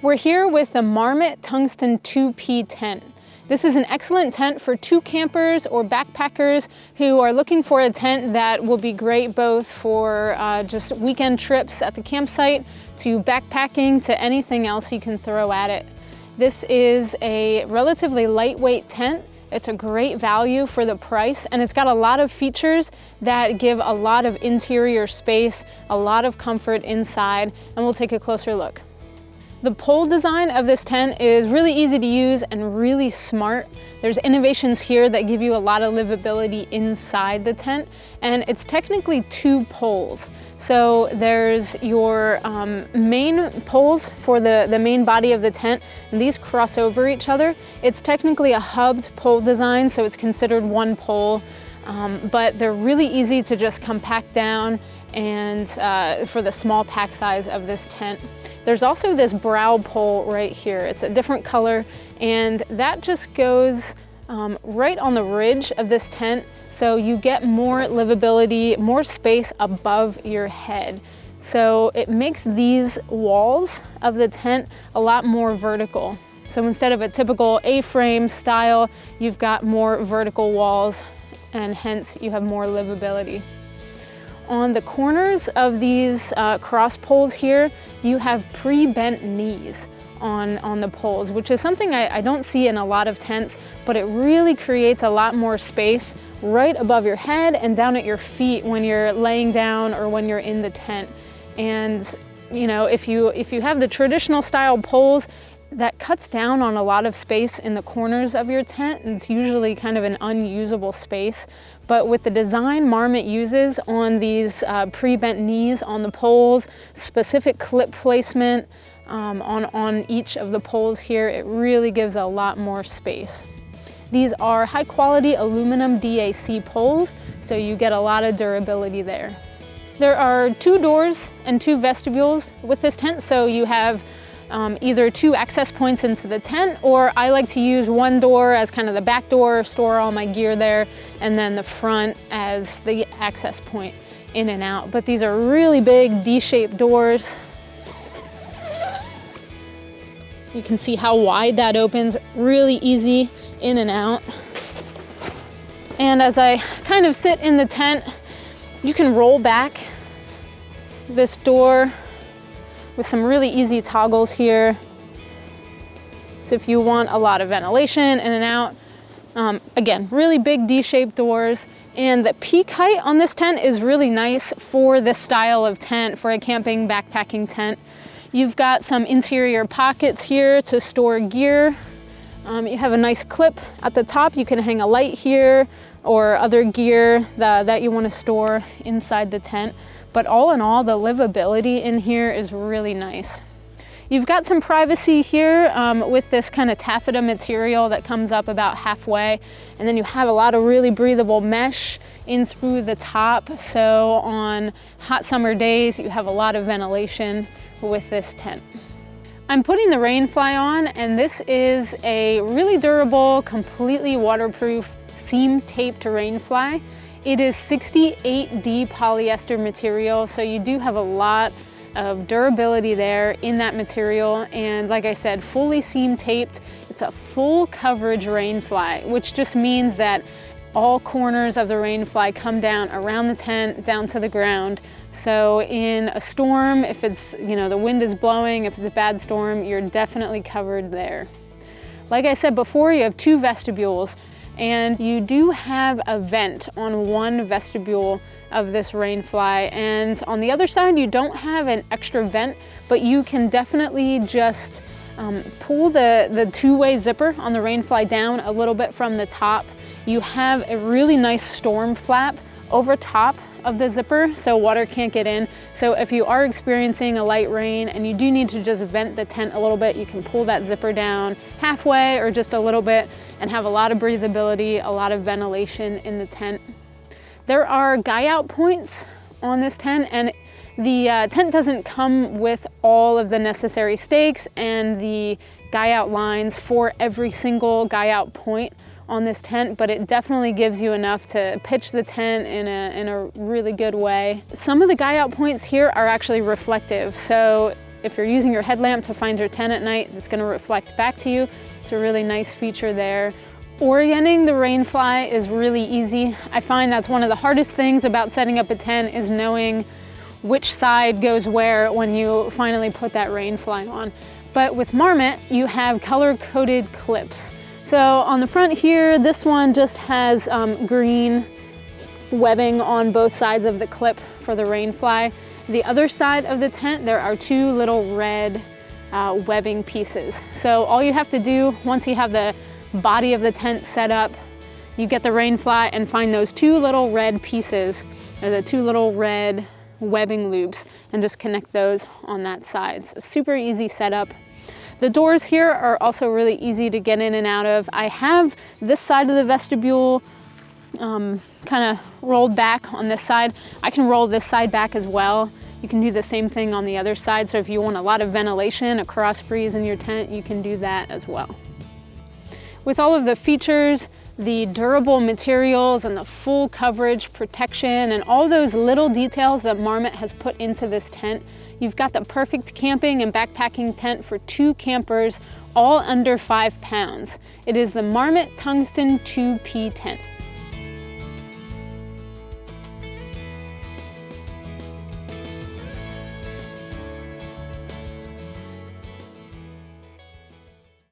We're here with the Marmot Tungsten 2P tent. This is an excellent tent for two campers or backpackers who are looking for a tent that will be great both for just weekend trips at the campsite, to backpacking, to anything else you can throw at it. This is a relatively lightweight tent. It's a great value for the price, and it's got a lot of features that give a lot of interior space, a lot of comfort inside, and we'll take a closer look. The pole design of this tent is really easy to use and really smart. There's innovations here that give you a lot of livability inside the tent, and it's technically two poles. So there's your main poles for the main body of the tent, and these cross over each other. It's technically a hubbed pole design, so it's considered one pole, but they're really easy to just compact down and for the small pack size of this tent. There's also this brow pole right here. It's a different color, and that just goes right on the ridge of this tent, so you get more livability, more space above your head. So it makes these walls of the tent a lot more vertical. So instead of a typical A-frame style, you've got more vertical walls, and hence you have more livability. On the corners of these cross poles here, you have pre-bent knees on the poles, which is something I don't see in a lot of tents, but it really creates a lot more space right above your head and down at your feet when you're laying down or when you're in the tent. And you know, if you have the traditional style poles, that cuts down on a lot of space in the corners of your tent, and it's usually kind of an unusable space. But with the design Marmot uses on these pre-bent knees on the poles, specific clip placement on each of the poles here, it really gives a lot more space. These are high quality aluminum DAC poles, so you get a lot of durability there. There are two doors and two vestibules with this tent, so you have either two access points into the tent, or I like to use one door as kind of the back door, store all my gear there, and then the front as the access point in and out. But these are really big D-shaped doors. You can see how wide that opens, really easy in and out. And as I kind of sit in the tent, you can roll back this door with some really easy toggles here. So if you want a lot of ventilation in and out, again, really big D-shaped doors. And the peak height on this tent is really nice for this style of tent, for a camping, backpacking tent. You've got some interior pockets here to store gear. You have a nice clip at the top. You can hang a light here or other gear that you want to store inside the tent. But all in all, the livability in here is really nice. You've got some privacy here with this kind of taffeta material that comes up about halfway. And then you have a lot of really breathable mesh in through the top. So on hot summer days, you have a lot of ventilation with this tent. I'm putting the Rain Fly on, and this is a really durable, completely waterproof seam taped Rain Fly. It is 68D polyester material, so you do have a lot of durability there in that material. And like I said, fully seam taped. It's a full coverage Rain Fly, which just means that all corners of the Rain Fly come down around the tent, down to the ground. So in a storm, if it's, you know, the wind is blowing, if it's a bad storm, you're definitely covered there. Like I said before, you have two vestibules, and you do have a vent on one vestibule of this Rain Fly, and on the other side you don't have an extra vent, but you can definitely just pull the two-way zipper on the Rain Fly down a little bit from the top. You have a really nice storm flap over top of the zipper, so water can't get in. So if you are experiencing a light rain and you do need to just vent the tent a little bit, you can pull that zipper down halfway or just a little bit and have a lot of breathability, a lot of ventilation in the tent. There are guy out points on this tent, and the tent doesn't come with all of the necessary stakes and the guy out lines for every single guy out point on this tent, but it definitely gives you enough to pitch the tent in a really good way. Some of the guy out points here are actually reflective, so if you're using your headlamp to find your tent at night, it's going to reflect back to you. It's a really nice feature there. Orienting the rain fly is really easy. I find that's one of the hardest things about setting up a tent, is knowing which side goes where when you finally put that rain fly on. But with Marmot, you have color-coded clips. So on the front here, this one just has green webbing on both sides of the clip for the rain fly. The other side of the tent, there are two little red webbing pieces. So all you have to do, once you have the body of the tent set up, you get the rain fly and find those two little red pieces, or the two little red webbing loops, and just connect those on that side. So super easy setup. The doors here are also really easy to get in and out of. I have this side of the vestibule kind of rolled back on this side. I can roll this side back as well. You can do the same thing on the other side. So if you want a lot of ventilation, a cross breeze in your tent, you can do that as well. With all of the features, the durable materials and the full coverage, protection, and all those little details that Marmot has put into this tent, you've got the perfect camping and backpacking tent for 2 campers, all under 5 pounds. It is the Marmot Tungsten 2P tent.